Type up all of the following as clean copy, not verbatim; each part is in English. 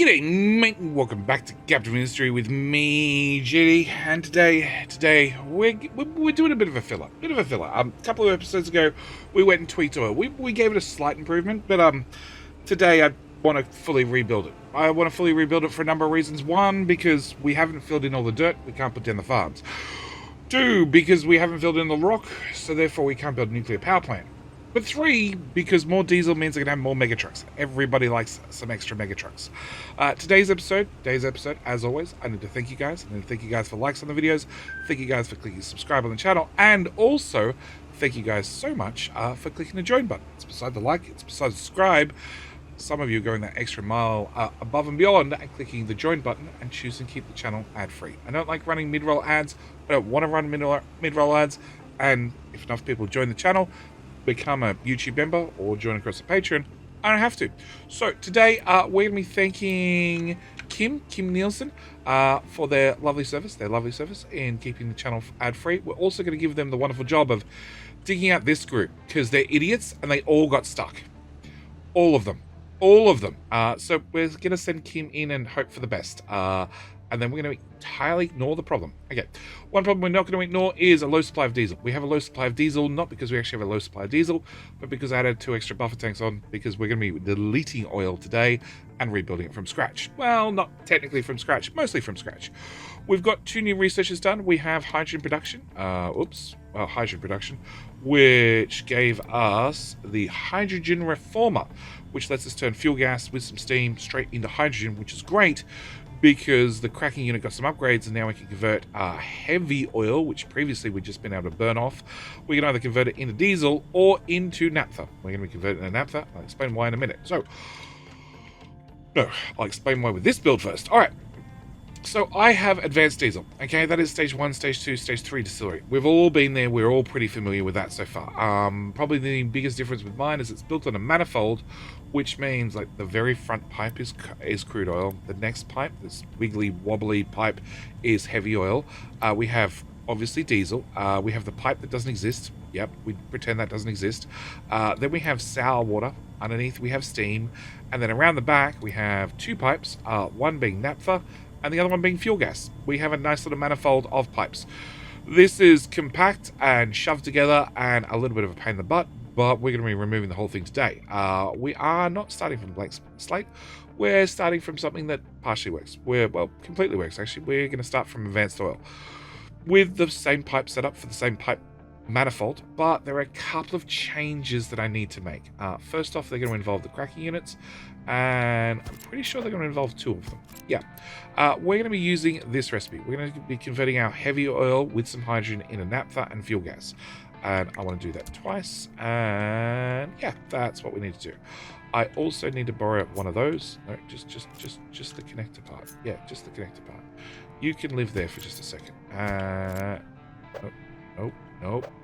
G'day mate, and welcome back to Captain Ministry with me, JD, and today we're doing a bit of a filler. A couple of episodes ago, we went and tweaked oil. We gave it a slight improvement, but today I want to fully rebuild it. I want to fully rebuild it for a number of reasons. One, because we haven't filled in all the dirt, we can't put down the farms. Two, because we haven't filled in the rock, so therefore we can't build a nuclear power plant. But three, because more diesel means I can have more mega trucks. Everybody likes some extra mega trucks. Today's episode, as always, I need to thank you guys. I need to thank you guys for likes on the videos. Thank you guys for clicking subscribe on the channel. And also, thank you guys so much for clicking the join button. It's beside the like, it's beside the subscribe. Some of you are going that extra mile above and beyond and clicking the join button and choosing to keep the channel ad-free. I don't like running mid-roll ads. I don't want to run mid-roll ads. And if enough people join the channel, become a YouTube member or join across the Patreon, I don't have to. So today we're going to be thanking Kim Nielsen for their lovely service in keeping the channel ad-free. We're also going to give them the wonderful job of digging out this group because they're idiots and they all got stuck. All of them. So we're going to send Kim in and hope for the best. And then we're going to entirely ignore the problem. Okay, one problem we're not going to ignore is a low supply of diesel. We have a low supply of diesel, not because we actually have a low supply of diesel, but because I added 2 extra buffer tanks on, because we're going to be deleting oil today and rebuilding it from scratch. Well, not technically from scratch, mostly from scratch. We've got 2 new researches done. We have hydrogen production, which gave us the hydrogen reformer, which lets us turn fuel gas with some steam straight into hydrogen, which is great, because the cracking unit got some upgrades and now we can convert heavy oil, which previously we'd just been able to burn off. We can either convert it into diesel or into naphtha. We're going to be converting into naphtha. I'll explain why in a minute. I'll explain why with this build first. All right. So I have advanced diesel, okay? That is stage 1, stage 2, stage 3 distillery. We've all been there. We're all pretty familiar with that so far. Probably the biggest difference with mine is it's built on a manifold, which means like the very front pipe is crude oil. The next pipe, this wiggly wobbly pipe, is heavy oil. We have obviously diesel. We have the pipe that doesn't exist. Yep, we pretend that doesn't exist. Then we have sour water. Underneath we have steam. And then around the back we have 2 pipes, one being naphtha, and the other one being fuel gas. We have a nice little manifold of pipes. This is compact and shoved together and a little bit of a pain in the butt, but we're going to be removing the whole thing today. We are not starting from a blank slate. We're starting from something that partially works. Completely works, actually. We're going to start from advanced oil with the same pipe setup for the same pipe manifold, but there are a couple of changes that I need to make. First off, they're going to involve the cracking units, and I'm pretty sure they're going to involve 2 of them. Yeah, we're going to be using this recipe. We're going to be converting our heavy oil with some hydrogen into naphtha and fuel gas, and I want to do that twice, and yeah, that's what we need to do. I also need to borrow one of those. No, just the connector part. Yeah, just the connector part. You can live there for just a second.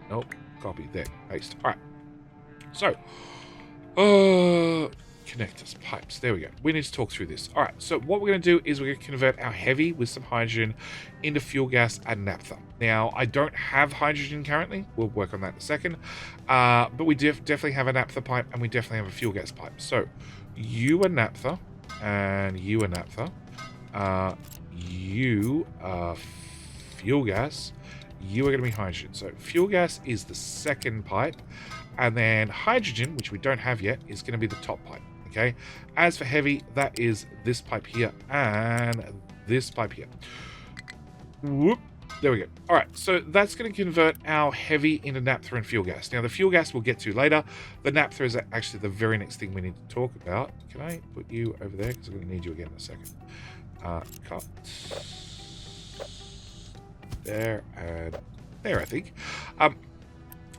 Nope. Copy. There. Paste. All right. So, connectors, pipes. There we go. We need to talk through this. All right. So what we're going to do is we're going to convert our heavy with some hydrogen into fuel gas and naphtha. Now, I don't have hydrogen currently. We'll work on that in a second. But we definitely have a naphtha pipe and we definitely have a fuel gas pipe. So, you are naphtha and you are naphtha. You are fuel gas. You are going to be hydrogen. So fuel gas is the second pipe, and then hydrogen, which we don't have yet, is going to be the top pipe. Okay. As for heavy, that is this pipe here and this pipe here. Whoop. There we go. All right. So that's going to convert our heavy into naphtha and fuel gas. Now the fuel gas we'll get to later. The naphtha is actually the very next thing we need to talk about. Can I put you over there? Because I'm going to need you again in a second. Cut. There and there, I think.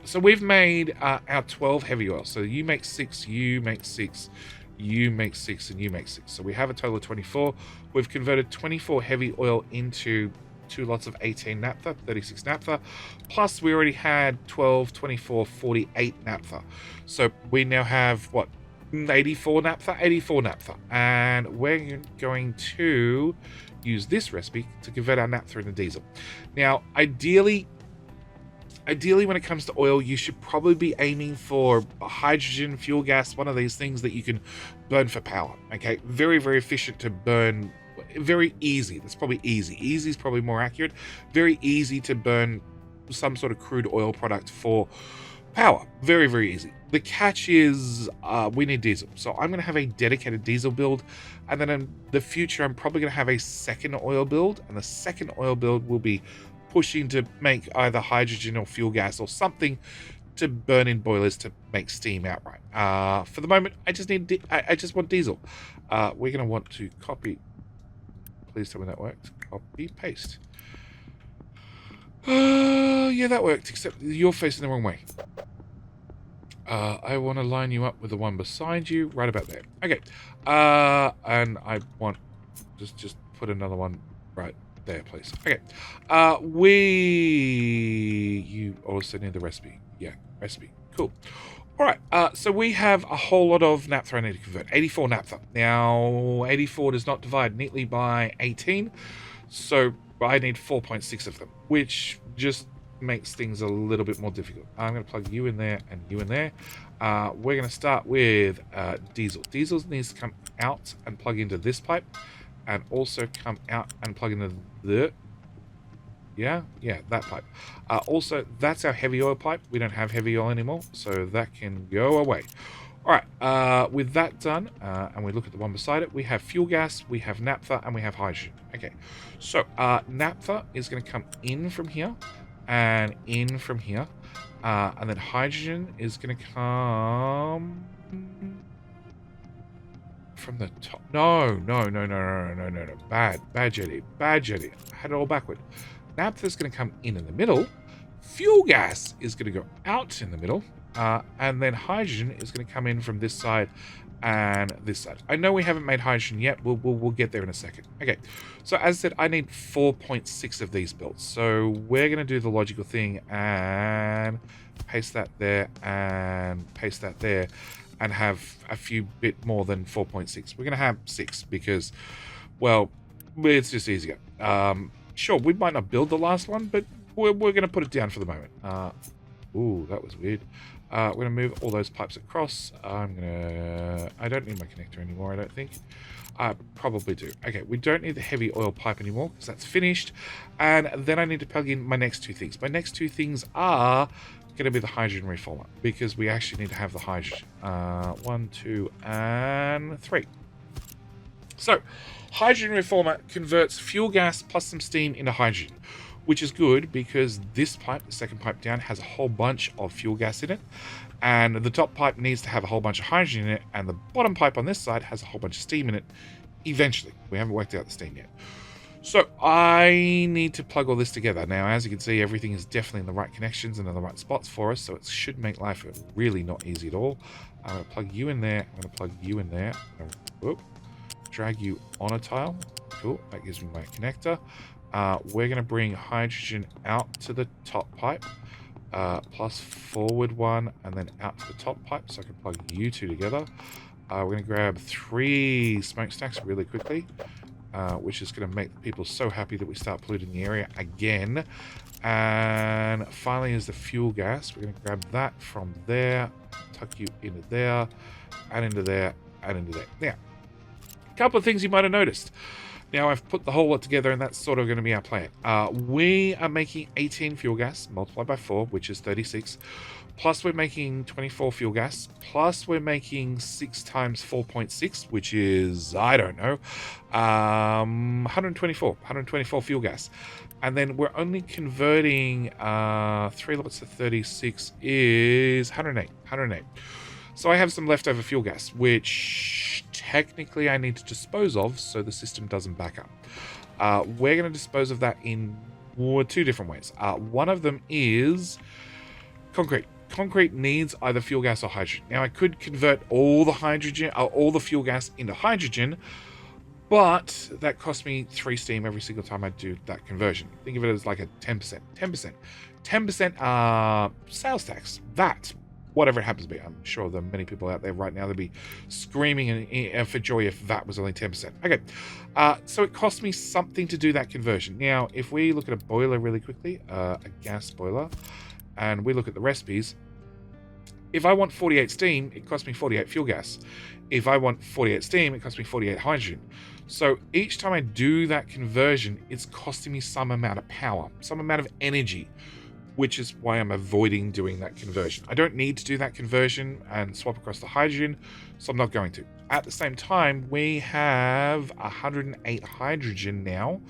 So we've made our 12 heavy oil. So you make 6, you make 6, you make 6, and you make 6. So we have a total of 24. We've converted 24 heavy oil into 2 lots of 18 naphtha, 36 naphtha. Plus we already had 12, 24, 48 naphtha. So we now have, what, 84 naphtha? 84 naphtha. And we're going to use this recipe to convert our naphtha into diesel. Now, ideally, Ideally, when it comes to oil, you should probably be aiming for hydrogen, fuel gas, one of these things that you can burn for power. Okay, very, very efficient to burn, very easy. That's probably easy. Easy is probably more accurate. Very easy to burn some sort of crude oil product for power. Very, very easy. The catch is we need diesel. So I'm going to have a dedicated diesel build. And then in the future, I'm probably going to have a second oil build. And the second oil build will be pushing to make either hydrogen or fuel gas or something to burn in boilers to make steam outright. For the moment, I just want diesel. We're going to want to copy. Please tell me that worked. Copy, paste. Yeah, that worked, except you're facing the wrong way. I want to line you up with the one beside you, right about there. Okay. And I want just put another one right there, please. Okay. You also need the recipe. Yeah, recipe. Cool. All right. So we have a whole lot of naphtha I need to convert. 84 naphtha. Now, 84 does not divide neatly by 18, so I need 4.6 of them, which just makes things a little bit more difficult. I'm going to plug you in there and you in there. We're going to start with diesel. Diesel needs to come out and plug into this pipe, and also come out and plug into the that pipe. Also, that's our heavy oil pipe. We don't have heavy oil anymore, so that can go away. All right, with that done, and we look at the one beside it, we have fuel gas, we have naphtha, and we have hydrogen. Okay, so naphtha is going to come in from here and in from here, and then hydrogen is going to come from the top. No. Bad Jetty. I had it all backward. Naphtha is going to come in the middle. Fuel gas is going to go out in the middle. And then hydrogen is going to come in from this side and this side. I know we haven't made hydrogen yet. We'll get there in a second. Okay, so as I said, I need 4.6 of these built. So we're going to do the logical thing and paste that there and paste that there and have a few bit more than 4.6. We're going to have 6 because, well, it's just easier. Sure, we might not build the last one, but we're going to put it down for the moment. Ooh, that was weird. We're going to move all those pipes across. I don't need my connector anymore, I don't think. I probably do. Okay, we don't need the heavy oil pipe anymore because that's finished. And then I need to plug in my next two things. My next two things are going to be the hydrogen reformer because we actually need to have the hydrogen. 1, 2, and 3. So, hydrogen reformer converts fuel gas plus some steam into hydrogen, which is good because this pipe, the second pipe down, has a whole bunch of fuel gas in it, and the top pipe needs to have a whole bunch of hydrogen in it, and the bottom pipe on this side has a whole bunch of steam in it eventually. We haven't worked out the steam yet. So I need to plug all this together. Now, as you can see, everything is definitely in the right connections and in the right spots for us, so it should make life really not easy at all. I'm going to plug you in there. I'm going to plug you in there. Drag you on a tile. Cool. That gives me my connector. We're going to bring hydrogen out to the top pipe, plus forward one, and then out to the top pipe, so I can plug you two together. We're going to grab 3 smokestacks really quickly, which is going to make people so happy that we start polluting the area again. And finally is the fuel gas. We're going to grab that from there, tuck you into there, and into there, and into there. Now, a couple of things you might have noticed. Now, I've put the whole lot together, and that's sort of going to be our plan. We are making 18 fuel gas, multiplied by 4, which is 36. Plus, we're making 24 fuel gas. Plus, we're making 6 times 4.6, which is, I don't know, 124 fuel gas. And then we're only converting 3 lots of 36 is 108. So I have some leftover fuel gas, which technically I need to dispose of so the system doesn't back up. We're going to dispose of that in 2 different ways. One of them is concrete. Concrete needs either fuel gas or hydrogen. Now, I could convert all the hydrogen, all the fuel gas into hydrogen, but that costs me 3 steam every single time I do that conversion. Think of it as like a 10%. 10% sales tax. VAT. Whatever it happens to be. I'm sure there are many people out there right now that'd be screaming for joy if VAT was only 10%. Okay, so it cost me something to do that conversion. Now, if we look at a boiler really quickly, a gas boiler, and we look at the recipes, if I want 48 steam, it costs me 48 fuel gas. If I want 48 steam, it costs me 48 hydrogen. So each time I do that conversion, it's costing me some amount of power, some amount of energy, which is why I'm avoiding doing that conversion. I don't need to do that conversion and swap across the hydrogen, so I'm not going to. At the same time, we have 108 hydrogen now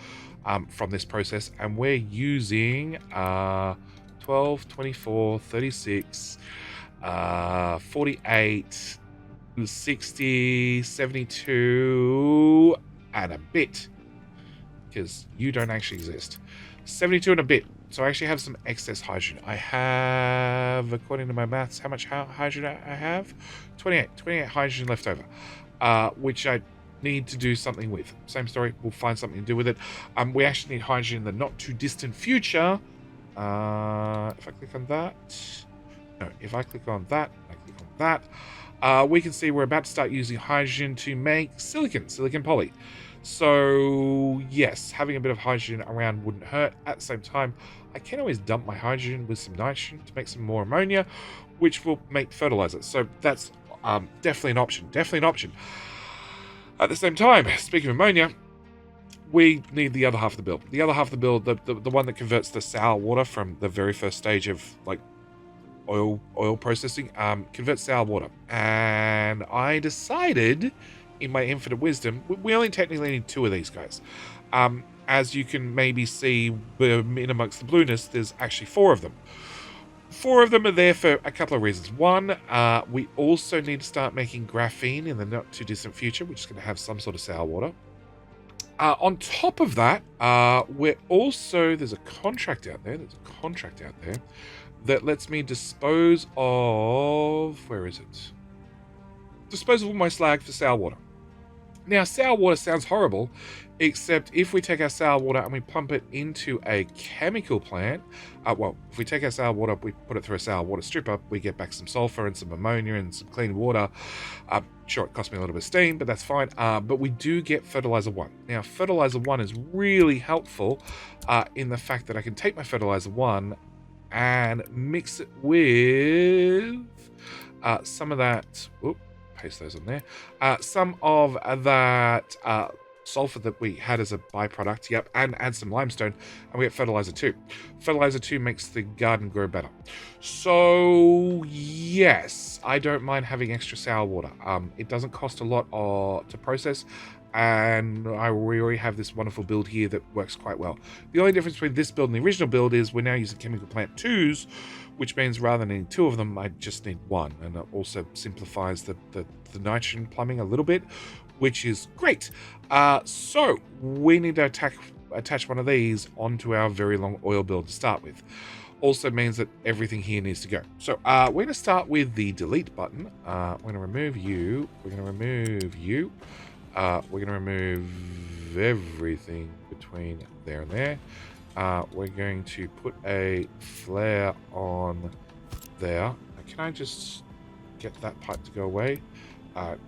from this process, and we're using 12, 24, 36, 48, 60, 72, and a bit, because you don't actually exist. 72 and a bit. So I actually have some excess hydrogen. I have, according to my maths, how much hydrogen I have? 28 hydrogen left over, which I need to do something with. Same story, we'll find something to do with it. We actually need hydrogen in the not too distant future. If I click on that, no, if I click on that, I click on that, we can see we're about to start using hydrogen to make silicon poly. So yes, having a bit of hydrogen around wouldn't hurt. At the same time, I can always dump my hydrogen with some nitrogen to make some more ammonia, which will make fertilizer. So that's definitely an option. At the same time, speaking of ammonia, we need the other half of the build. The other half of the build, the one that converts the sour water from the very first stage of like oil processing, converts sour water. And I decided, in my infinite wisdom, we only technically need 2 of these guys. As you can maybe see in amongst the blueness, there's actually 4 of them. 4 of them are there for a couple of reasons. One, we also need to start making graphene in the not too distant future, which is going to have some sort of sour water. On top of that, there's a contract out there. That lets me dispose of, where is it? Dispose of all my slag for sour water. Now, sour water sounds horrible, except if we take our sour water and we pump it into a chemical plant, if we take our sour water, we put it through a sour water stripper, we get back some sulfur and some ammonia and some clean water. Sure, it cost me a little bit of steam, but that's fine. But we do get fertilizer 1. Now, fertilizer 1 is really helpful in the fact that I can take my fertilizer 1 and mix it with some of that. Paste those on there. Some of that sulfur that we had as a byproduct, and add some limestone, and we get fertilizer 2. Fertilizer 2 makes the garden grow better. So yes, I don't mind having extra sour water. It doesn't cost a lot to process, and we already have this wonderful build here that works quite well. The only difference between this build and the original build is we're now using chemical plant 2s, which means rather than needing 2 of them, I just need 1, and it also simplifies the nitrogen plumbing a little bit, which is great. So we need to attach one of these onto our very long oil build to start with. Also means that everything here needs to go. So we're going to start with the delete button. We're going to remove you. We're going to remove you. We're going to remove everything between there and there. We're going to put a flare on there. Can I just get that pipe to go away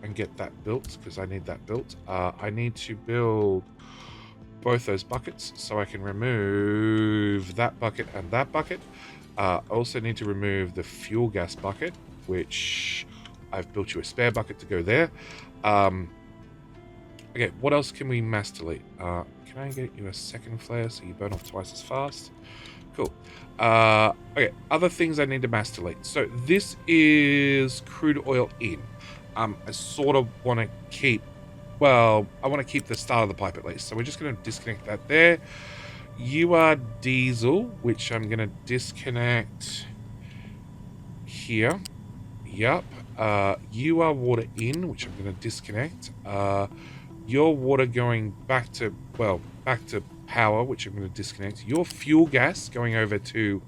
and get that built, because I need that built. I need to build both those buckets so I can remove that bucket and that bucket. I also need to remove the fuel gas bucket, which I've built you a spare bucket to go there. Okay, what else can we mass delete? Can I get you a second flare so you burn off twice as fast? Cool. Okay, other things I need to mass delete. So this is crude oil in. I sort of want to keep, I want to keep the start of the pipe at least. So we're just going to disconnect that there. You are diesel, which I'm going to disconnect here. Yep. You are water in, which I'm going to disconnect. Your water going back to power, which I'm going to disconnect. Your fuel gas going over to,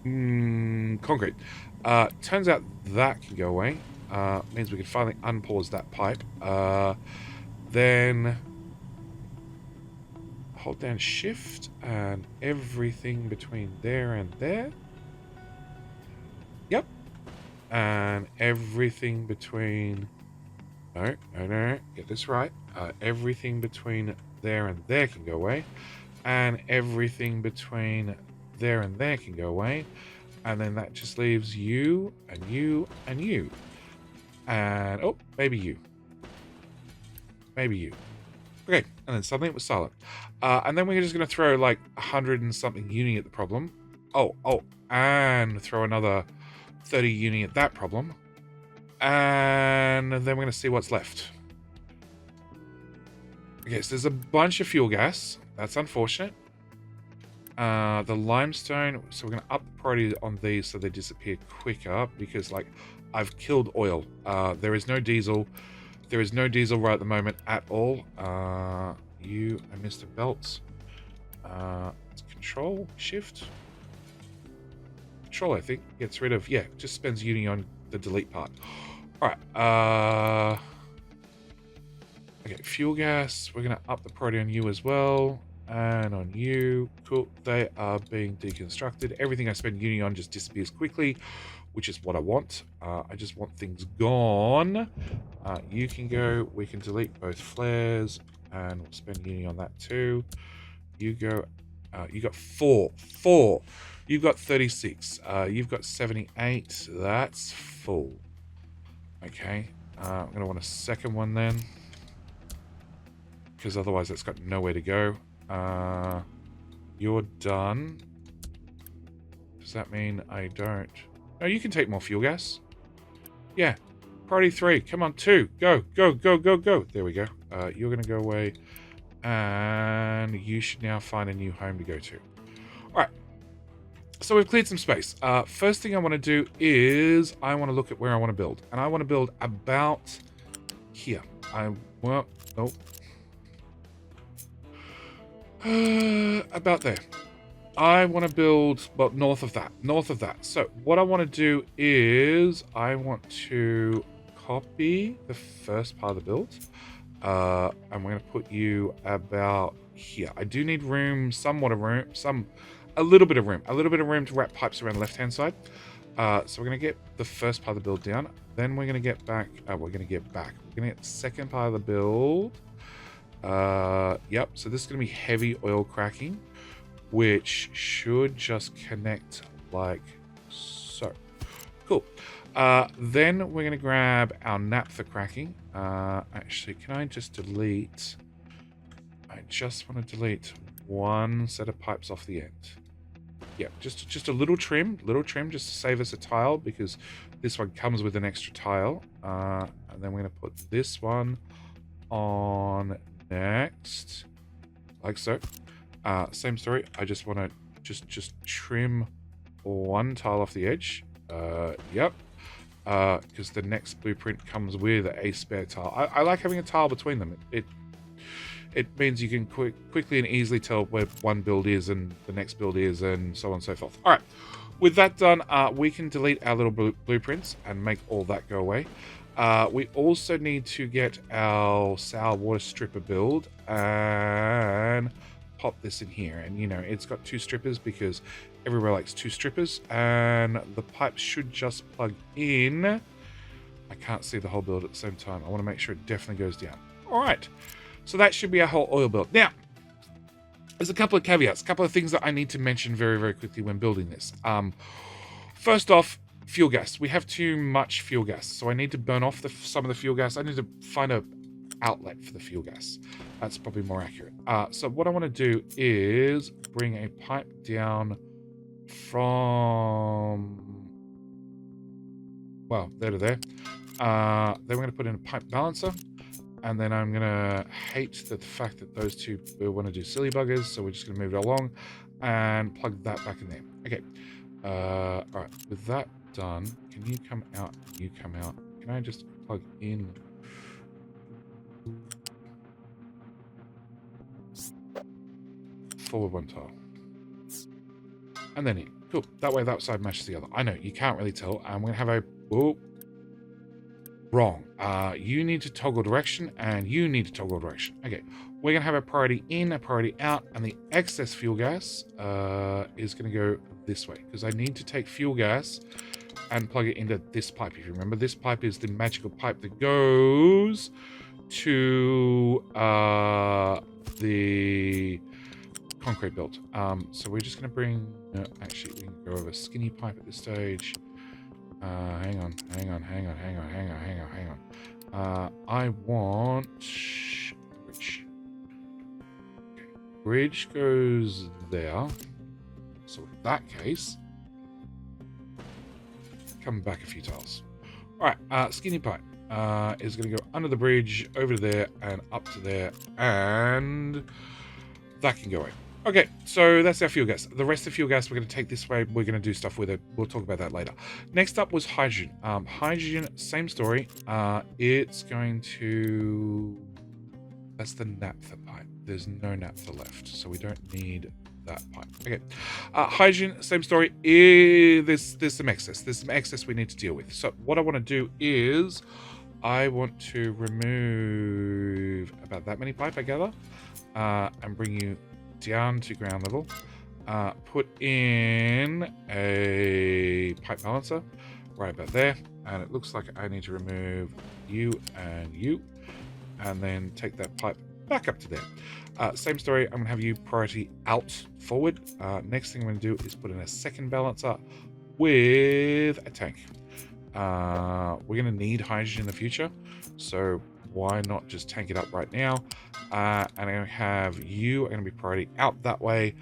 concrete. Turns out that can go away. Means we can finally unpause that pipe. Then hold down shift and everything between there and there. Yep. And everything between... No. Get this right. Everything between there and there can go away. And everything between there and there can go away. And then that just leaves you, and you, and you. And, oh, maybe you. Maybe you. Okay, and then suddenly it was silent. And then we're just going to throw like 100 and something uni at the problem. Oh, and throw another 30 uni at that problem. And then we're going to see what's left. Okay, so there's a bunch of fuel gas. That's unfortunate. The limestone, so we're going to up the priority on these so they disappear quicker because, like, I've killed oil. There is no diesel. There is no diesel right at the moment at all. You and Mr. Belts. Control, shift. Control, I think, gets rid of, yeah, just spends uni on the delete part. Alright, okay, fuel gas. We're going to up the priority on you as well. And on you. Cool. They are being deconstructed. Everything I spend uni on just disappears quickly, which is what I want. I just want things gone. You can go. We can delete both flares. And we'll spend uni on that too. You go. You got 4. You've got 36. You've got 78. That's full. Okay. I'm going to want a second one then. Because otherwise it's got nowhere to go. You're done. Does that mean I don't? No, you can take more fuel gas. Yeah. Priority 3. Come on, 2. Go. There we go. You're going to go away. And you should now find a new home to go to. Alright. So we've cleared some space. First thing I want to do is I want to look at where I want to build. And I want to build about here. About there. I want to build, well, north of that. So what I want to do is I want to copy the first part of the build. And we're going to put you about here. I do need room, somewhat of room, a little bit of room to wrap pipes around the left-hand side. So we're going to get the first part of the build down. Then we're going to get back. We're going to get the second part of the build. Yep, so this is going to be heavy oil cracking, which should just connect like so. Cool. Then we're going to grab our naphtha cracking. Actually, can I just delete? I just want to delete one set of pipes off the end. Yeah, just a little trim, just to save us a tile, because this one comes with an extra tile. And then we're going to put this one on next, like so. Same story. I just want to just trim one tile off the edge. Yep. Because the next blueprint comes with a spare tile. I like having a tile between them. It means you can quickly and easily tell where one build is and the next build is, and so on and so forth. All right. With that done, we can delete our little blueprints and make all that go away. We also need to get our sour water stripper build and pop this in here. And, you know, it's got 2 strippers because everywhere likes 2 strippers. And the pipes should just plug in. I can't see the whole build at the same time. I want to make sure it definitely goes down. All right. So that should be our whole oil build. Now, there's a couple of caveats, a couple of things that I need to mention very, very quickly when building this. First off, fuel gas. We have too much fuel gas, so I need to burn off some of the fuel gas. I need to find an outlet for the fuel gas. That's probably more accurate. So what I want to do is bring a pipe down from, well, there to there. Then we're going to put in a pipe balancer. And then I'm going to hate the fact that those two want to do silly buggers. So we're just going to move it along and plug that back in there. Okay. All right. With that done, can you come out? You come out. Can I just plug in? Forward one tile. And then in. Cool. That way that side matches the other. I know, you can't really tell. I'm going to have a... Whoa. Wrong. You need to toggle direction, and you need to toggle direction. Okay, we're going to have a priority in, a priority out, and the excess fuel gas is going to go this way, because I need to take fuel gas and plug it into this pipe. If you remember, this pipe is the magical pipe that goes to the concrete built. So we're just going to bring... actually, we can go over skinny pipe at this stage. Hang on. I want... bridge. Okay. Bridge goes there. So in that case... come back a few tiles. Alright, skinny pipe is going to go under the bridge, over to there, and up to there, and that can go away. Okay, so that's our fuel gas. The rest of the fuel gas we're going to take this way. We're going to do stuff with it. We'll talk about that later. Next up was hydrogen. Hydrogen, same story. It's going to... that's the naphtha pipe. There's no naphtha left, so we don't need that pipe. Okay, hydrogen, same story. There's some excess. There's some excess we need to deal with. So what I want to do is I want to remove about that many pipe, I gather, and bring you down to ground level. Put in a pipe balancer right about there, and it looks like I need to remove you, and then take that pipe back up to there. Same story, I'm going to have you priority out forward. Next thing I'm going to do is put in a second balancer with a tank. We're going to need hydrogen in the future, so why not just tank it up right now? And I'm going to have you, I'm going to be priority out that way.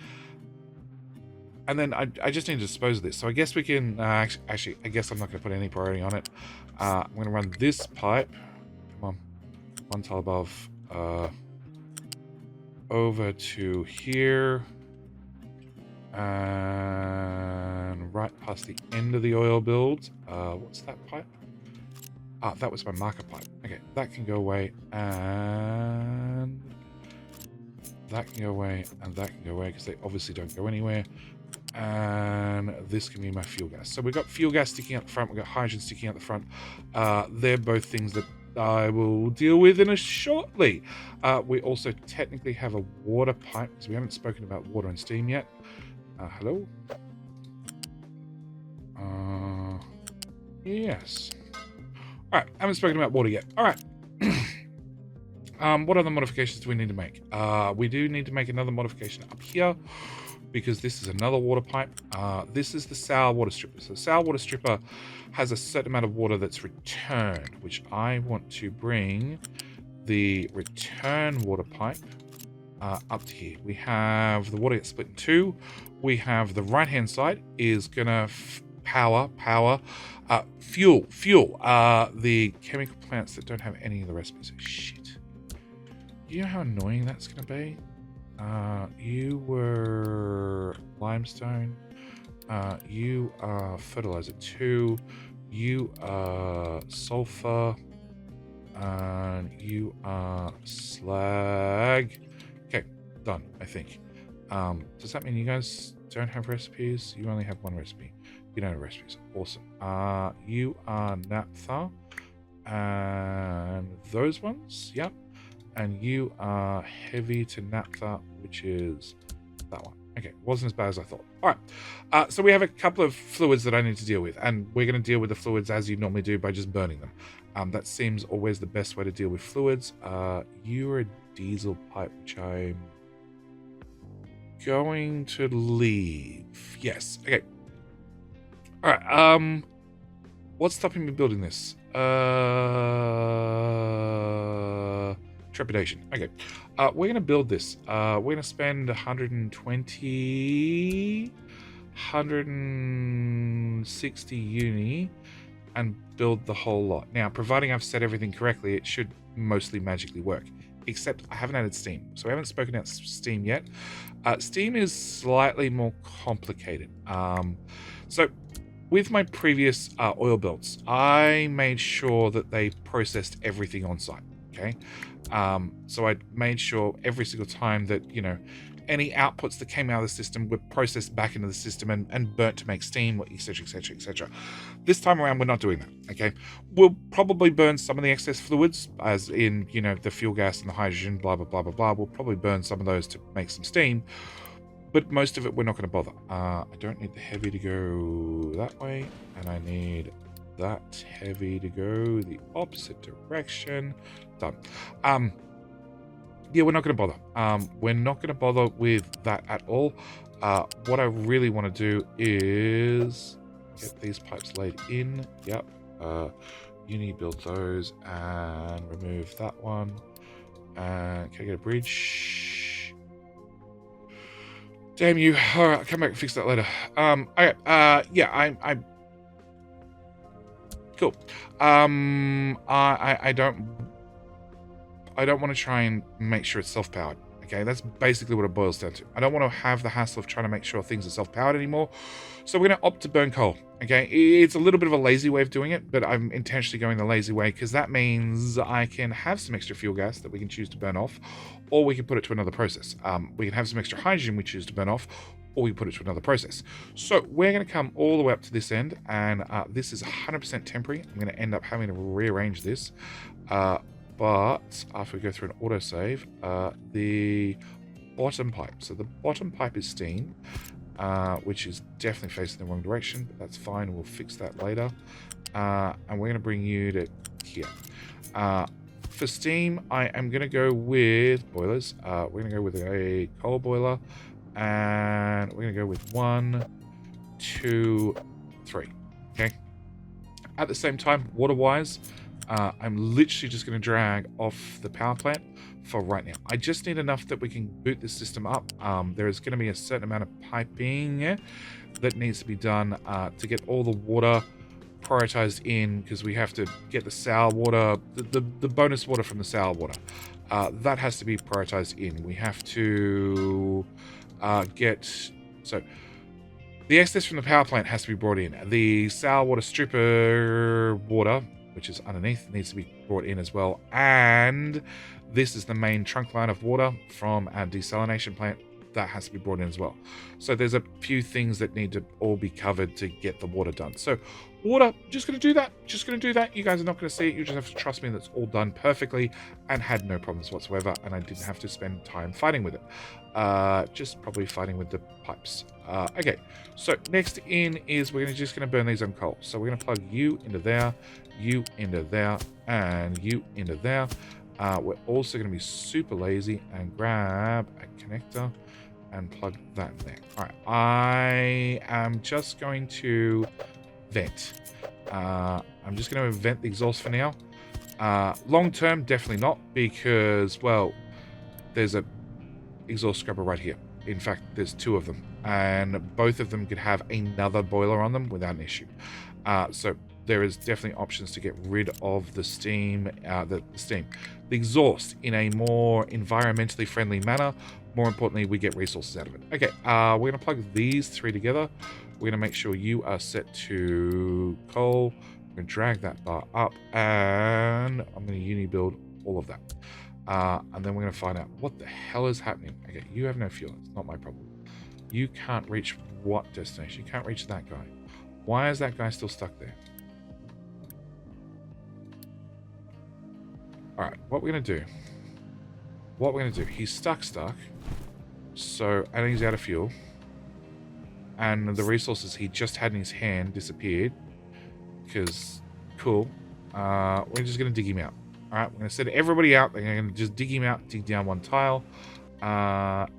And then I just need to dispose of this. So I guess we can, actually, I guess I'm not going to put any priority on it. I'm going to run this pipe, come on, one tile above, over to here, and right past the end of the oil build. What's that pipe? That was my marker pipe. Okay, that can go away, and that can go away, and that can go away, because they obviously don't go anywhere. And this can be my fuel gas. So we've got fuel gas sticking out the front, we've got hydrogen sticking out the front. They're both things that I will deal with in a shortly. We also technically have a water pipe, because we haven't spoken about water and steam yet. Hello? Yes. Alright, haven't spoken about water yet. Alright. What other modifications do we need to make? We do need to make another modification up here, because this is another water pipe. This is the sour water stripper. So the sour water stripper has a certain amount of water that's returned, which I want to bring the return water pipe up to here. We have the water gets split in two. We have the right hand side is gonna fuel the chemical plants that don't have any of the recipes. Shit. You know how annoying that's gonna be? You were limestone. You are fertilizer 2. You are sulfur. And you are slag. Okay, done, I think. Does that mean you guys don't have recipes? You only have one recipe. You don't have recipes. Awesome. You are naphtha. And those ones, yep. And you are heavy to naphtha, which is that one. Okay, wasn't as bad as I thought. All right, so we have a couple of fluids that I need to deal with, and we're going to deal with the fluids as you normally do by just burning them. That seems always the best way to deal with fluids. You're a diesel pipe, which I'm going to leave. Yes, okay. All right, what's stopping me building this? Trepidation. Okay, we're going to build this. We're going to spend 160 uni and build the whole lot. Now, providing I've set everything correctly, it should mostly magically work. Except I haven't added steam, so we haven't spoken about steam yet. Steam is slightly more complicated. So with my previous oil builds, I made sure that they processed everything on site. Okay. So I made sure every single time that, you know, any outputs that came out of the system were processed back into the system and burnt to make steam, etc, etc, etc. This time around, we're not doing that, okay? We'll probably burn some of the excess fluids, as in, you know, the fuel gas and the hydrogen, blah, blah, blah, blah, blah. We'll probably burn some of those to make some steam, but most of it, we're not going to bother. I don't need the heavy to go that way, and I need that heavy to go the opposite direction. Done. yeah, we're not going to bother. We're not going to bother with that at all. What I really want to do is get these pipes laid in. Yep. You need to build those and remove that one. And can I get a bridge? Damn you. All right, I'll come back and fix that later. Okay. Yeah, I'm cool. I don't want to try and make sure it's self-powered. Okay, that's basically what it boils down to. I don't want to have the hassle of trying to make sure things are self-powered anymore. So we're going to opt to burn coal. Okay, it's a little bit of a lazy way of doing it, but I'm intentionally going the lazy way because that means I can have some extra fuel gas that we can choose to burn off, or we can put it to another process. We can have some extra hydrogen we choose to burn off, or we put it to another process. So we're going to come all the way up to this end, and this is 100% temporary. I'm going to end up having to rearrange this. But after we go through an autosave, the bottom pipe. So the bottom pipe is steam, which is definitely facing the wrong direction, but that's fine. We'll fix that later. And we're going to bring you to here. For steam, I am going to go with boilers. We're going to go with a coal boiler, and we're going to go with 1, 2, 3. Okay. At the same time, water-wise, I'm literally just going to drag off the power plant for right now. I just need enough that we can boot this system up. There is going to be a certain amount of piping that needs to be done to get all the water prioritized in, because we have to get the sour water, the bonus water from the sour water. That has to be prioritized in. We have to so the excess from the power plant has to be brought in. The sour water stripper water, which is underneath, needs to be brought in as well. And this is the main trunk line of water from our desalination plant. That has to be brought in as well. So there's a few things that need to all be covered to get the water done. So water, just going to do that. Just going to do that. You guys are not going to see it. You just have to trust me that's all done perfectly and had no problems whatsoever. And I didn't have to spend time fighting with it. Just probably fighting with the pipes. Okay, so next in is we're just going to burn these on coal. So we're going to plug you into there, you into there, and you into there. We're also going to be super lazy and grab a connector and plug that in there. All right, I am just going to vent. I'm just going to vent the exhaust for now. Long term, definitely not, because, well, there's a exhaust scrubber right here. In fact, there's 2 of them, and both of them could have another boiler on them without an issue. So there is definitely options to get rid of the steam, the exhaust in a more environmentally friendly manner. More importantly, we get resources out of it. Okay, we're going to plug these 3 together. We're going to make sure you are set to coal. We're going to drag that bar up, and I'm going to uni-build all of that. And then we're going to find out what the hell is happening. Okay, you have no fuel. It's not my problem. You can't reach what destination? You can't reach that guy. Why is that guy still stuck there? Alright, what we're going to do. He's stuck. So, and he's out of fuel. And the resources he just had in his hand disappeared. Because, cool. We're just going to dig him out. Alright, we're going to send everybody out. They're going to just dig him out, dig down 1 tile.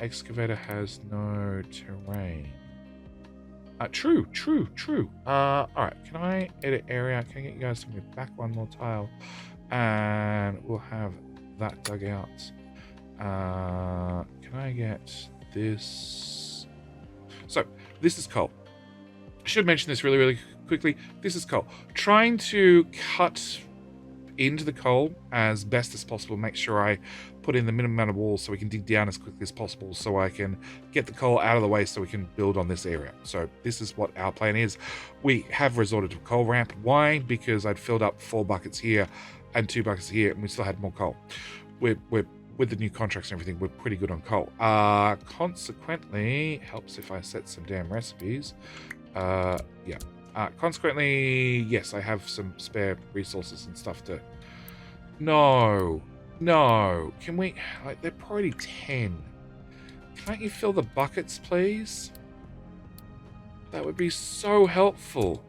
Excavator has no terrain. True. Alright, can I edit area? Can I get you guys to move back 1 more tile? And we'll have that dug out. Can I get this? So, this is coal. I should mention this really quickly. This is coal. Trying to cut into the coal as best as possible. Make sure I put in the minimum amount of walls so we can dig down as quickly as possible, so I can get the coal out of the way so we can build on this area. So this is what our plan is. We have resorted to a coal ramp. Why? Because I'd filled up 4 buckets here and 2 buckets here, and we still had more coal. We're with the new contracts and everything, we're pretty good on coal. Consequently, helps if I set some damn recipes. Yeah. Consequently, yes, I have some spare resources and stuff to... No. Can we... Like, they're priority 10. Can't you fill the buckets, please? That would be so helpful.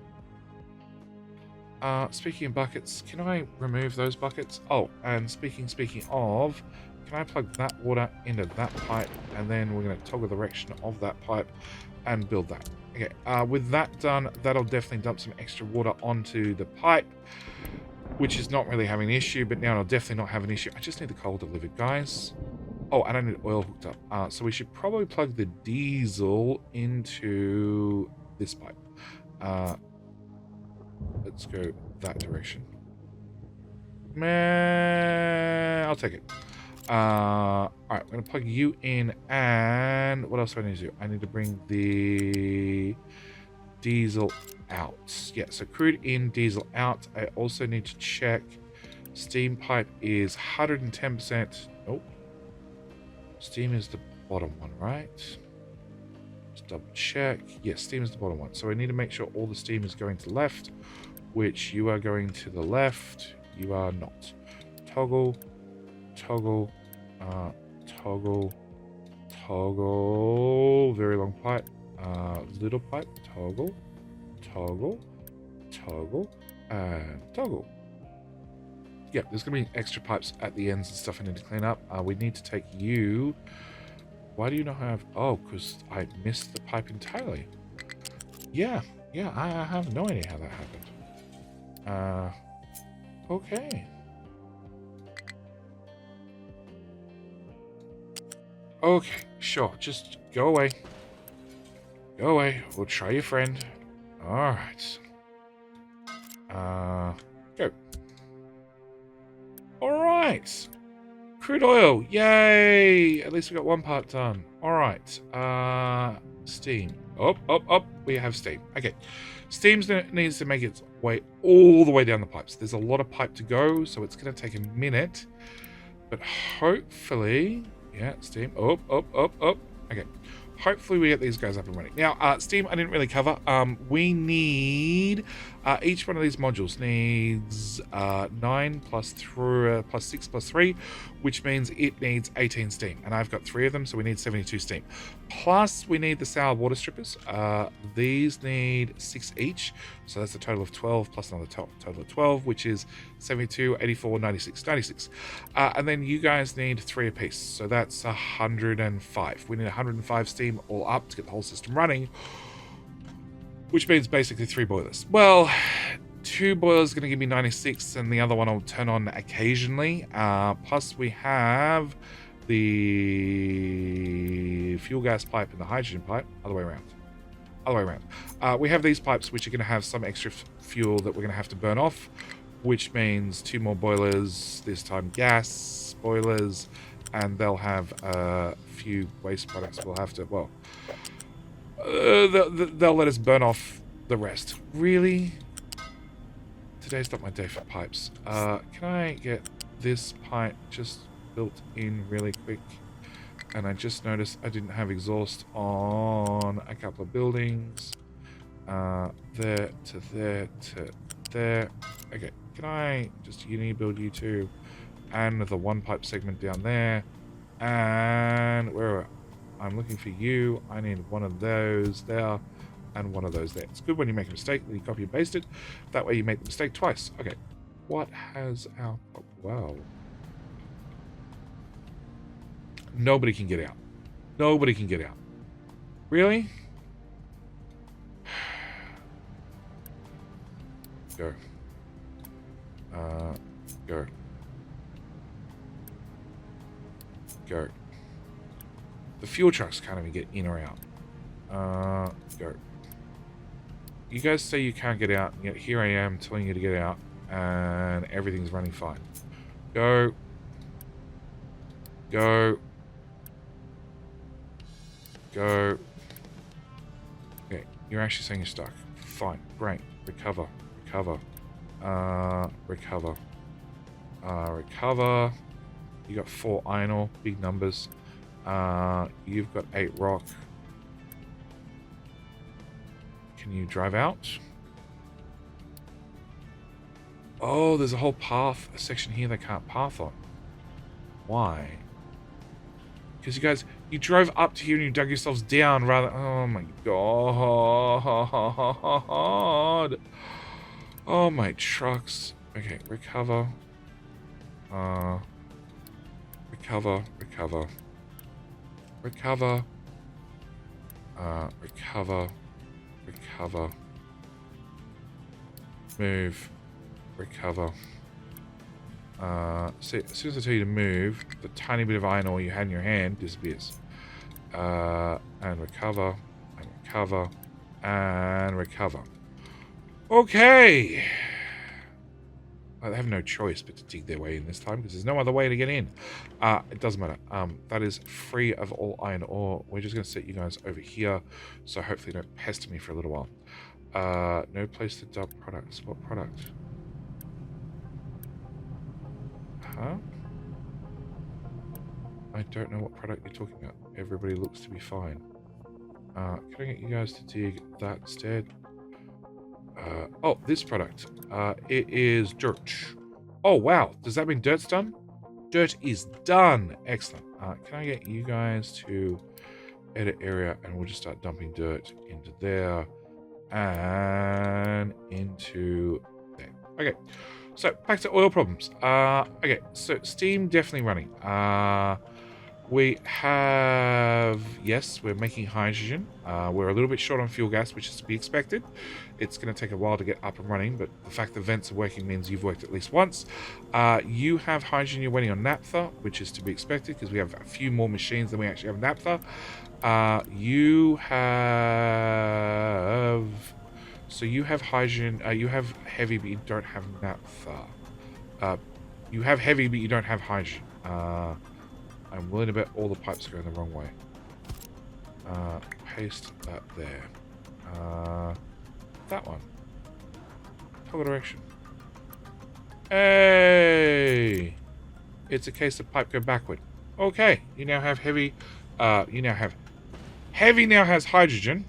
Speaking of buckets, can I remove those buckets? Oh, and speaking of, can I plug that water into that pipe, and then we're going to toggle the direction of that pipe and build that. Okay, with that done, that'll definitely dump some extra water onto the pipe, which is not really having an issue, but now it'll definitely not have an issue. I just need the coal delivered, guys. Oh, and I need oil hooked up. So we should probably plug the diesel into this pipe. Let's go that direction. Man, I'll take it. Alright, I'm going to plug you in, and what else do I need to do? I need to bring the diesel out. Yeah, so crude in, diesel out. I also need to check steam pipe is 110%. Nope. Steam is the bottom one, right? Just double check. Yes, steam is the bottom one. So I need to make sure all the steam is going to the left, which you are going to the left. You are not. Toggle, toggle, toggle, toggle. Very long pipe. Little pipe. Toggle, toggle, toggle, and toggle. Yeah, there's going to be extra pipes at the ends and stuff I need to clean up. We need to take you. Why do you not have... Oh, because I missed the pipe entirely. Yeah, I have no idea how that happened. Okay. Okay, sure. Just go away. Go away. We'll try your friend. Alright. Go. Alright. Crude oil. Yay! At least we got one part done. Alright. Steam. Up. We have steam. Okay. Steam needs to make its way all the way down the pipes. There's a lot of pipe to go, so it's going to take a minute. But hopefully... Yeah, steam. Up. Okay. Hopefully we get these guys up and running. Now, steam I didn't really cover. We need... each one of these modules needs 9 plus 6 plus 3, which means it needs 18 steam. And I've got 3 of them, so we need 72 steam. Plus, we need the sour water strippers. These need 6 each, so that's a total of 12, plus another total of 12, which is 72, 84, 96. And then you guys need 3 apiece, so that's 105. We need 105 steam all up to get the whole system running, which means basically 3 boilers. Well, 2 boilers are going to give me 96, and the other one will turn on occasionally. Plus, we have the fuel gas pipe and the hydrogen pipe. Other way around. We have these pipes, which are going to have some extra fuel that we're going to have to burn off, which means 2 more boilers, this time gas boilers, and they'll have a few waste products we'll have to, well... they'll let us burn off the rest. Really? Today's not my day for pipes. Can I get this pipe just built in really quick? And I just noticed I didn't have exhaust on a couple of buildings. There to there to there. Okay, can I just build you 2 and the 1 pipe segment down there? And where I'm looking for you. I need 1 of those there and 1 of those there. It's good when you make a mistake that you copy and paste it. That way you make the mistake twice. Okay. What has our... Oh, wow. Nobody can get out. Nobody can get out. Really? Go. Go. Go. The fuel trucks can't even get in or out. Go. You guys say you can't get out, and yet here I am telling you to get out, and everything's running fine. Go. Go. Go. Okay, you're actually saying you're stuck. Fine. Great. Recover. Recover. Recover. Recover. You got 4 iron ore. Big numbers. You've got 8 rock. Can you drive out? Oh, there's a whole path, a section here they can't path on. Why? Because you guys, you drove up to here and you dug yourselves down rather... Oh my god. Oh my trucks. Okay, recover. recover, recover, recover, recover, recover, move, recover. See, as soon as I tell you to move, the tiny bit of iron ore you had in your hand disappears. And recover, and recover, and recover. Okay! I have no choice but to dig their way in this time because there's no other way to get in. It doesn't matter. That is free of all iron ore. We're just going to set you guys over here, so hopefully don't pester me for a little while. No place to dump products. What product? Huh? I don't know what product you're talking about. Everybody looks to be fine. Can I get you guys to dig that instead? Oh, this product. It is dirt. Oh, wow. Does that mean dirt's done? Dirt is done. Excellent. Can I get you guys to edit area, and we'll just start dumping dirt into there and into there. Okay. So back to oil problems. Okay. So steam definitely running. We have, yes, we're making hydrogen. We're a little bit short on fuel gas, which is to be expected. It's going to take a while to get up and running, but the fact the vents are working means you've worked at least once. You have hydrogen, you're waiting on naphtha, which is to be expected because we have a few more machines than we actually have naphtha. You have, so you have hydrogen, you have heavy, but you don't have naphtha. You have heavy, but you don't have hydrogen. I'm willing to bet all the pipes are going the wrong way. Paste that there. That one. Toggle direction. Hey! It's a case of pipe go backward. Okay, you now have heavy. Heavy now has hydrogen.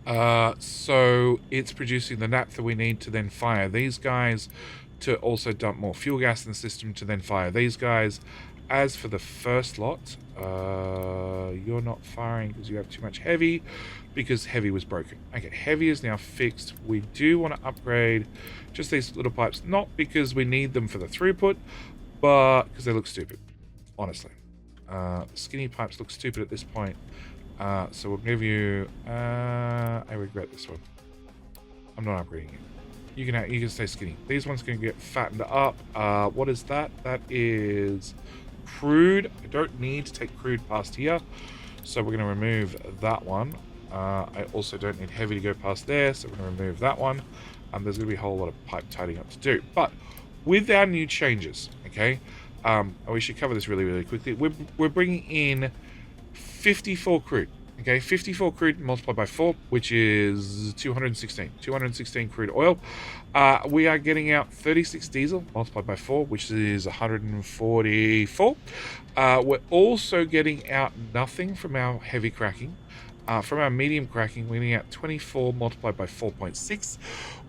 So it's producing the naphtha we need to then fire these guys, to also dump more fuel gas in the system to then fire these guys. As for the first lot, you're not firing because you have too much heavy, because heavy was broken. Okay, heavy is now fixed. We do want to upgrade just these little pipes, not because we need them for the throughput, but because they look stupid, honestly. Skinny pipes look stupid at this point, so we'll give you, I regret this one. I'm not upgrading it. You can stay skinny. These ones can get fattened up. What is that? That is crude. I don't need to take crude past here, so we're going to remove that one. I also don't need heavy to go past there, so we're going to remove that one. There's going to be a whole lot of pipe tidying up to do. But with our new changes, okay, we should cover this really, really quickly. We're bringing in 54 crude. Okay, 54 crude multiplied by 4, which is 216. 216 crude oil. We are getting out 36 diesel multiplied by 4, which is 144. We're also getting out nothing from our heavy cracking. From our medium cracking, we're getting out 24 multiplied by 4.6,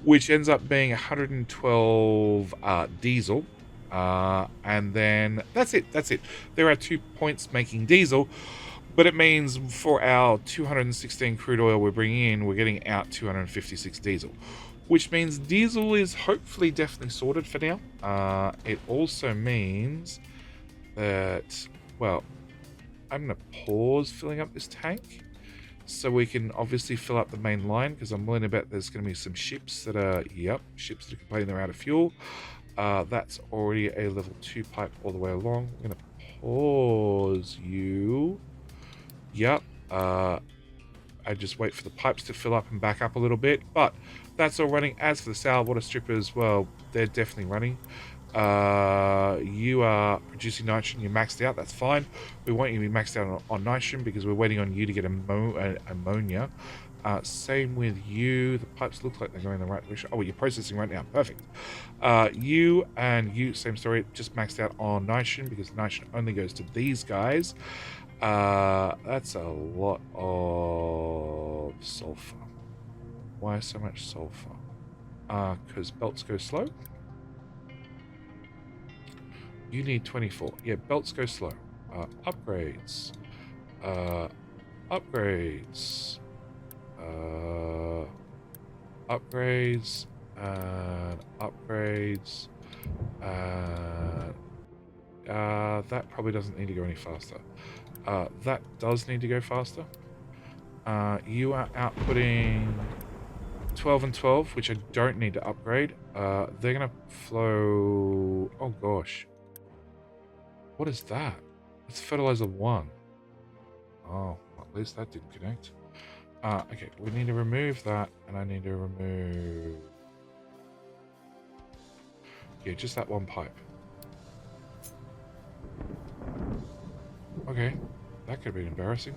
which ends up being 112 diesel. And then that's it. There are 2 points making diesel. But it means for our 216 crude oil we're bringing in, we're getting out 256 diesel. Which means diesel is hopefully definitely sorted for now. It also means that, well, I'm going to pause filling up this tank, so we can obviously fill up the main line, because I'm willing to bet there's going to be some ships that are, ships that are complaining they're out of fuel. That's already a level 2 pipe all the way along. I'm going to pause you. Yep, I just wait for the pipes to fill up and back up a little bit, but that's all running. As for the sour water strippers, well, they're definitely running. You are producing nitrogen, you're maxed out, that's fine. We want you to be maxed out on nitrogen because we're waiting on you to get ammonia. Same with you. The pipes look like they're going in the right direction. Oh, you're processing right now. Perfect. You and you, same story, just maxed out on nitrogen because nitrogen only goes to these guys. That's a lot of sulfur. Why so much sulfur? Because belts go slow. You need 24. Yeah, belts go slow. Upgrades. Upgrades. Upgrades. And upgrades. That probably doesn't need to go any faster. That does need to go faster. You are outputting 12 and 12, which I don't need to upgrade. They're going to flow... Oh, gosh. What is that? It's fertilizer 1. Oh, at least that didn't connect. Okay, we need to remove that, and I need to remove... Yeah, just that one pipe. Okay, that could have been embarrassing.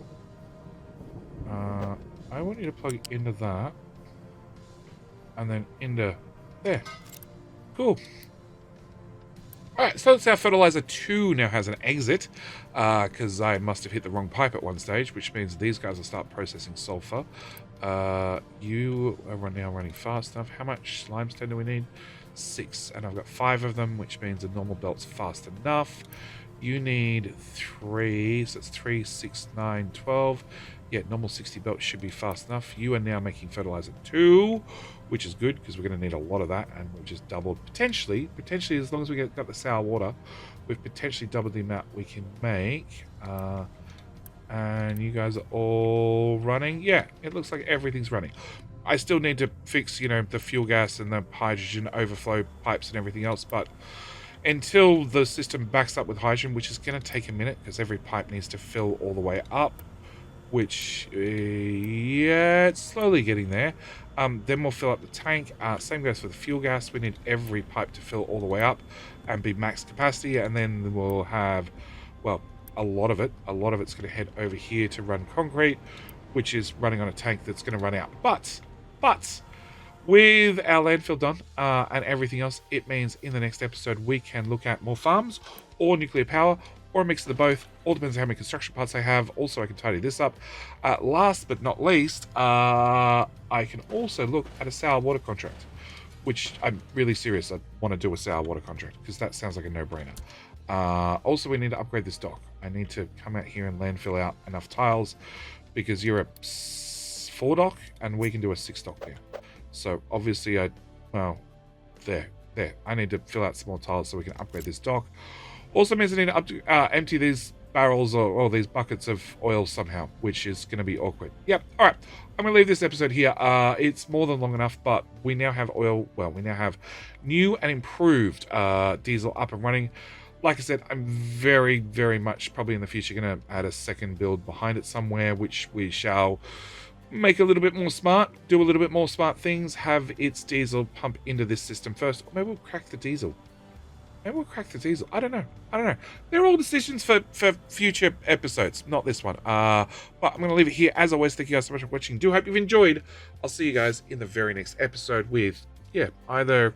I want you to plug into that. And then into there. Cool. Alright, so that's our fertilizer 2 now has an exit. Because I must have hit the wrong pipe at one stage, which means these guys will start processing sulfur. You are now running fast enough. How much limestone do we need? 6, and I've got 5 of them, which means the normal belt's fast enough. You need 3, so it's 3, 6, 9, 12. Yeah, normal 60 belt should be fast enough. You are now making fertilizer 2, which is good because we're going to need a lot of that, and we've just doubled potentially as long as we got the sour water, we've potentially doubled the amount we can make. And you guys are all running. Yeah, it looks like everything's running. I still need to fix, you know, the fuel gas and the hydrogen overflow pipes and everything else, but until the system backs up with hydrogen, which is going to take a minute because every pipe needs to fill all the way up, which, yeah, it's slowly getting there. Then we'll fill up the tank. Same goes for the fuel gas. We need every pipe to fill all the way up and be max capacity, and then we'll have, well, a lot of it's going to head over here to run concrete, which is running on a tank that's going to run out. But with our landfill done and everything else, it means in the next episode we can look at more farms or nuclear power or a mix of the both. All depends on how many construction parts I have. Also, I can tidy this up. Last but not least, I can also look at a sour water contract, which I'm really serious. I want to do a sour water contract because that sounds like a no-brainer. Also, we need to upgrade this dock. I need to come out here and landfill out enough tiles because you're a 4 dock and we can do a 6 dock there. So obviously there. I need to fill out some more tiles so we can upgrade this dock. Also means I need to empty these barrels or these buckets of oil somehow, which is going to be awkward. Yep. All right. I'm going to leave this episode here. It's more than long enough, but we now have oil. Well, we now have new and improved diesel up and running. Like I said, I'm very, very much probably in the future going to add a second build behind it somewhere, which we shall make a little bit more smart, do a little bit more smart things, have its diesel pump into this system first. Or maybe we'll crack the diesel. I don't know. They're all decisions for future episodes, not this one. But I'm going to leave it here. As always, thank you guys so much for watching. Do hope you've enjoyed. I'll see you guys in the very next episode with, yeah, either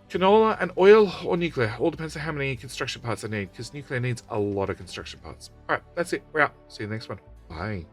canola and oil or nuclear. All depends on how many construction parts I need, because nuclear needs a lot of construction parts. All right, that's it. We're out. See you in the next one. Bye.